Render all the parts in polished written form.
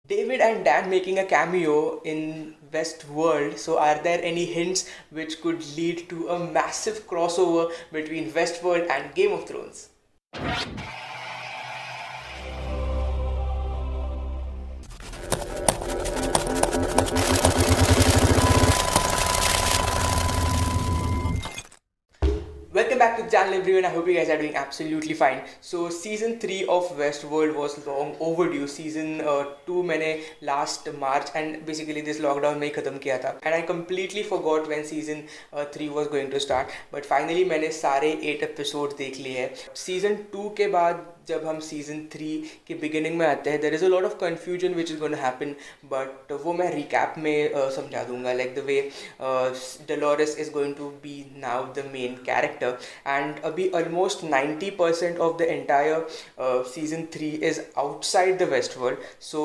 David and Dan making a cameo in Westworld. So, are there any hints which could lead to a massive crossover between Westworld and Game of Thrones? Welcome back to the channel everyone. I hope you guys are doing absolutely fine. So season 3 of Westworld was long overdue. Season 2 मैंने last March and basically this lockdown में ही ख़त्म किया था. And I completely forgot when season 3 was going to start. But finally मैंने सारे 8 episodes देख लिए हैं. Season 2 के बाद जब हम सीजन 3 के बिगिनिंग में आते हैं, there is a lot of confusion which is going to happen, but वो मैं रिकैप में समझा दूंगा. Like the way Dolores is going to be now the main character, and अभी almost 90% of the entire season 3 is outside the Westworld. So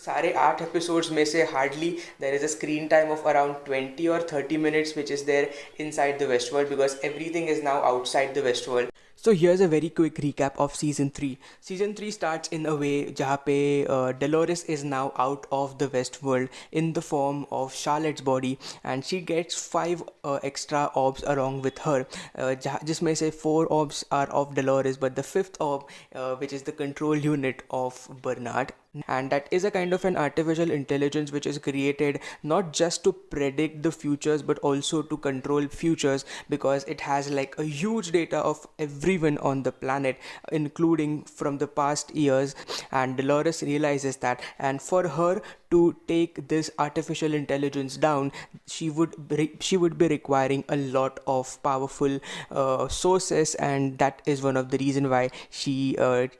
सारे 8 episodes में से hardly there is a screen time of around 20 or 30 minutes which is there inside the Westworld, because everything is now outside the Westworld. So here's a very quick recap of season 3. Season 3 starts in a way जहाँ पे Dolores is now out of the Westworld in the form of Charlotte's body, and she gets 5 extra orbs along with her, जिसमें से 4 orbs are of Dolores, but the 5th orb, which is the control unit of Bernard, and that is a kind of an artificial intelligence which is created not just to predict the futures but also to control futures, because it has like a huge data of everyone on the planet, including from the past years. And Dolores realizes that, and for her to take this artificial intelligence down, she would be requiring a lot of powerful sources, and that is one of the reason why she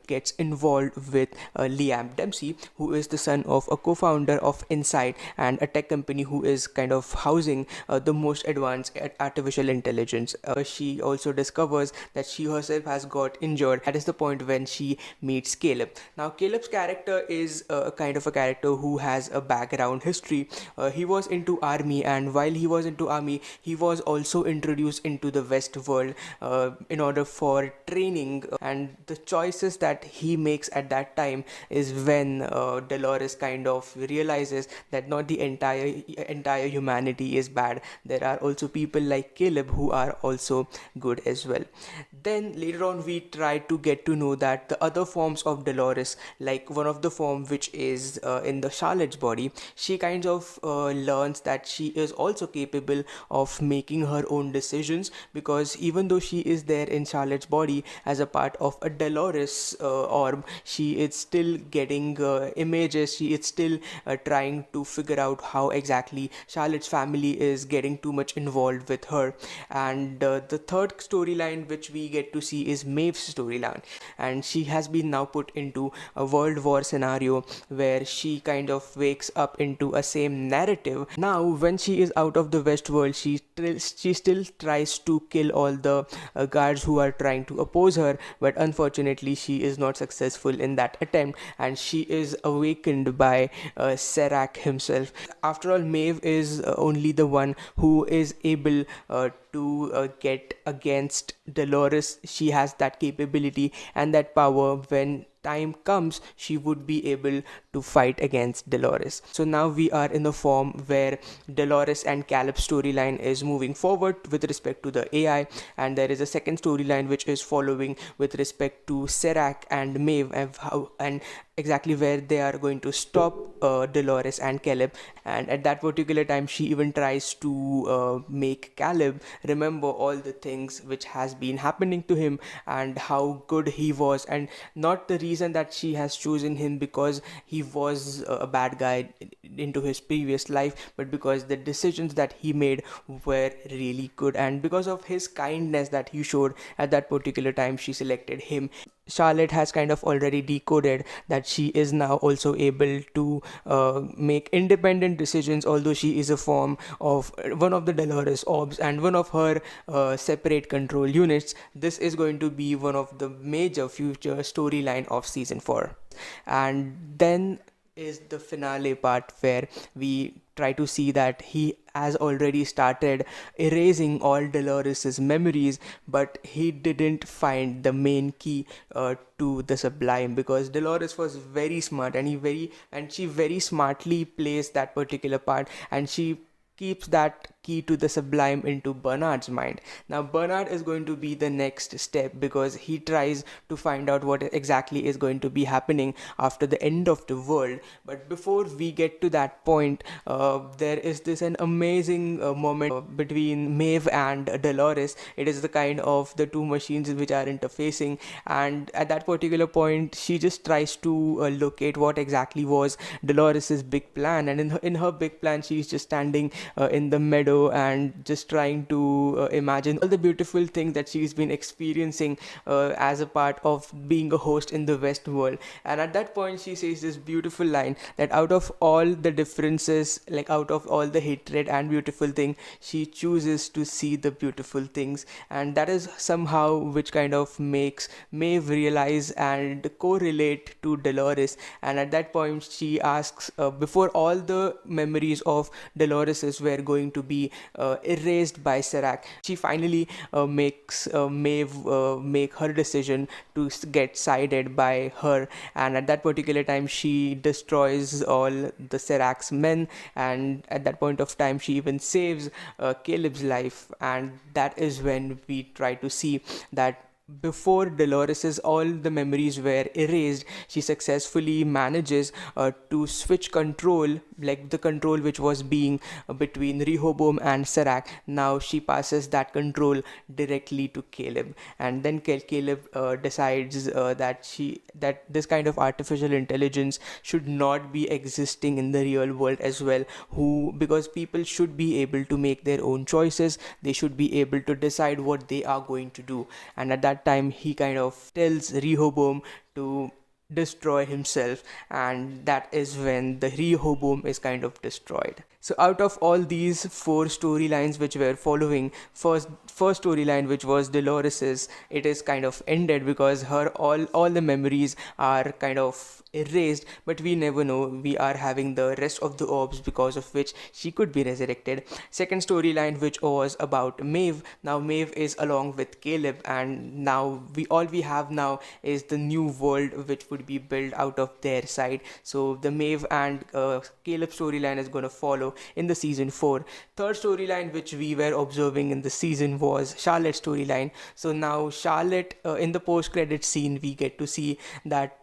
gets involved with Liam Dempsey, who is the son of a co-founder of Insight, and a tech company who is kind of housing the most advanced artificial intelligence. She also discovers that she herself has got injured. That is the point when she meets Caleb. Now Caleb's character is a kind of a character who has a background history. He was into army, and while he was into army, he was also introduced into the West world in order for training, and the choices that he makes at that time is when Dolores kind of realizes that not the entire humanity is bad. There are also people like Caleb who are also good as well. Then later on we try to get to know that the other forms of Dolores, like one of the form which is in the Charlotte's body, she kind of learns that she is also capable of making her own decisions, because even though she is there in Charlotte's body as a part of a Dolores orb, she is still getting images. She is still trying to figure out how exactly Charlotte's family is getting too much involved with her. And the third storyline which we get to see is Maeve's storyline, and she has been now put into a world war scenario where she kind of wakes up into a same narrative. Now when she is out of the West world, she still tries to kill all the guards who are trying to oppose her, but unfortunately she is not successful in that attempt, and she is awakened by Serac himself. After all, Maeve is only the one who is able to get against Dolores. She has that capability and that power. When time comes, she would be able to fight against Dolores. So now we are in the form where Dolores and Caleb's storyline is moving forward with respect to the AI, and there is a second storyline which is following with respect to Serac and Maeve, and exactly where they are going to stop Dolores and Caleb. And at that particular time, she even tries to make Caleb remember all the things which has been happening to him and how good he was, and not the reason that she has chosen him because he was a bad guy into his previous life, but because the decisions that he made were really good, and because of his kindness that he showed at that particular time, she selected him. Charlotte has kind of already decoded that she is now also able to make independent decisions, although she is a form of one of the Dolores orbs and one of her separate control units. This is going to be one of the major future storyline of season 4. And then is the finale part where we try to see that he has already started erasing all Dolores's memories, but he didn't find the main key to the Sublime, because Dolores was very smart, and she very smartly plays that particular part, and she keeps that key to the Sublime into Bernard's mind. Now Bernard is going to be the next step, because he tries to find out what exactly is going to be happening after the end of the world. But before we get to that point, there is this an amazing moment between Maeve and Dolores. It is the kind of the two machines which are interfacing, and at that particular point she just tries to locate what exactly was Dolores's big plan. And in her big plan, she's just standing in the meadow and just trying to imagine all the beautiful things that she's been experiencing as a part of being a host in the West world. And at that point she says this beautiful line that out of all the differences, like out of all the hatred and beautiful thing, she chooses to see the beautiful things. And that is somehow which kind of makes Maeve realize and correlate to Dolores. And at that point she asks, before all the memories of Dolores's were going to be erased by Serac, she finally makes Maeve make her decision to get sided by her. And at that particular time she destroys all the Serac's men, and at that point of time she even saves Caleb's life. And that is when we try to see that before Dolores's all the memories were erased, she successfully manages to switch control, like the control which was being between Rehoboam and Serac. Now she passes that control directly to Caleb, and then Caleb decides that this kind of artificial intelligence should not be existing in the real world as well. Because people should be able to make their own choices, they should be able to decide what they are going to do. And at that time he kind of tells Rehoboam to destroy himself, and that is when the Rehoboam is kind of destroyed. So out of all these four storylines which were following, first storyline, which was Dolores's, it is kind of ended because her all the memories are kind of erased, but we never know. We are having the rest of the orbs because of which she could be resurrected. Second storyline, which was about Maeve. Now Maeve is along with Caleb, and now we have now is the new world which would be built out of their side. So the Maeve and Caleb storyline is going to follow in the season 4. Third storyline which we were observing in the season was Charlotte's storyline. So now Charlotte, in the post-credit scene, we get to see that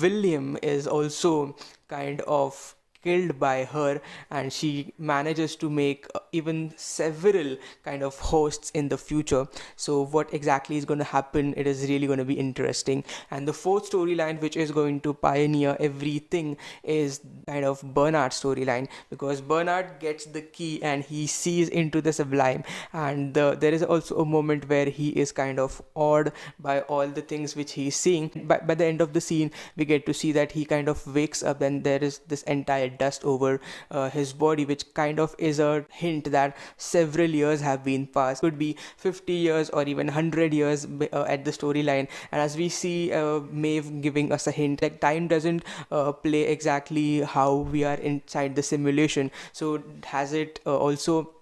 William is also kind of killed by her, and she manages to make even several kind of hosts in the future. So what exactly is going to happen, it is really going to be interesting. And the fourth storyline, which is going to pioneer everything, is kind of Bernard's storyline, because Bernard gets the key and he sees into the Sublime. And there is also a moment where he is kind of awed by all the things which he is seeing. By the end of the scene, we get to see that he kind of wakes up and there is this entire dust over his body, which kind of is a hint that several years have been passed. Could be 50 years or even 100 years at the storyline. And as we see Maeve giving us a hint that time doesn't play exactly how we are inside the simulation. So has it also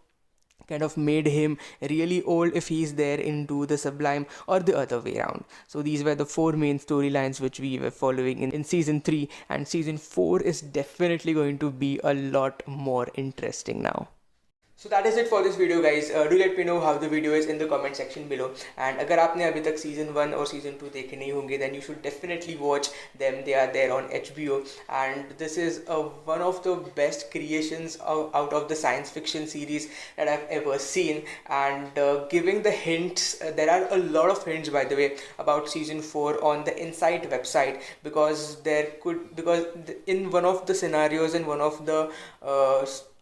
kind of made him really old if he's there into the Sublime, or the other way around? So these were the four main storylines which we were following in season 3, and season 4 is definitely going to be a lot more interesting now. So that is it for this video, guys. Do let me know how the video is in the comment section below. And अगर आपने अभी तक season 1 और season 2 देखे नहीं होंगे, then you should definitely watch them. They are there on HBO, and this is one of the best creations out of the science fiction series that I've ever seen. And giving the hints, there are a lot of hints, by the way, about season 4 on the Insight website, because in one of the scenarios, in one of the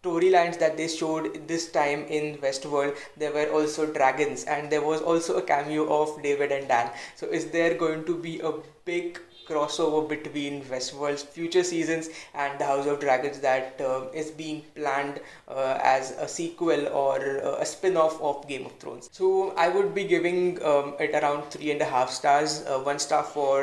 storylines that they showed this time in Westworld, there were also dragons, and there was also a cameo of David and Dan. So is there going to be a big crossover between Westworld's future seasons and the House of Dragons that is being planned as a sequel or a spin-off of Game of Thrones. So I would be giving it around 3.5 stars. 1 star for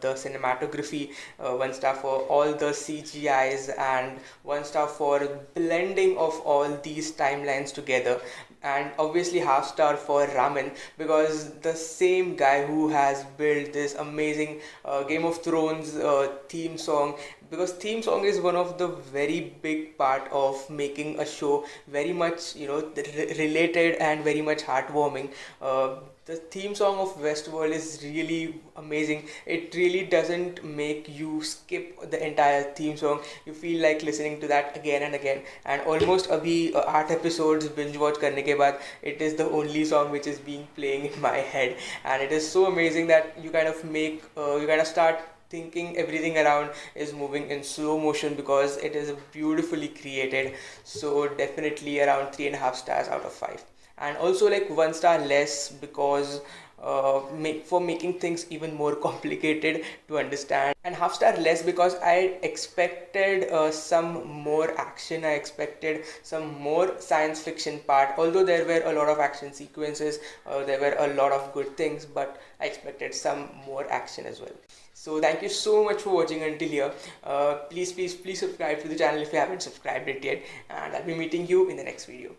the cinematography, 1 star for all the CGIs, and 1 star for blending of all these timelines together, and obviously half star for Raman, because the same guy who has built this amazing Game of Thrones theme song, because theme song is one of the very big part of making a show very much related and very much heartwarming. The theme song of Westworld is really amazing. It really doesn't make you skip the entire theme song. You feel like listening to that again and again. And almost अभी 8 episodes binge watch करने के बाद, it is the only song which is being playing in my head, and it is so amazing that you kind of start thinking everything around is moving in slow motion because it is beautifully created. So definitely around 3.5 stars out of 5. And also like 1 star less because for making things even more complicated to understand, and half star less because I expected some more action. I expected some more science fiction part, although there were a lot of action sequences, there were a lot of good things, but I expected some more action as well. So thank you so much for watching until here. Please subscribe to the channel if you haven't subscribed it yet, and I'll be meeting you in the next video.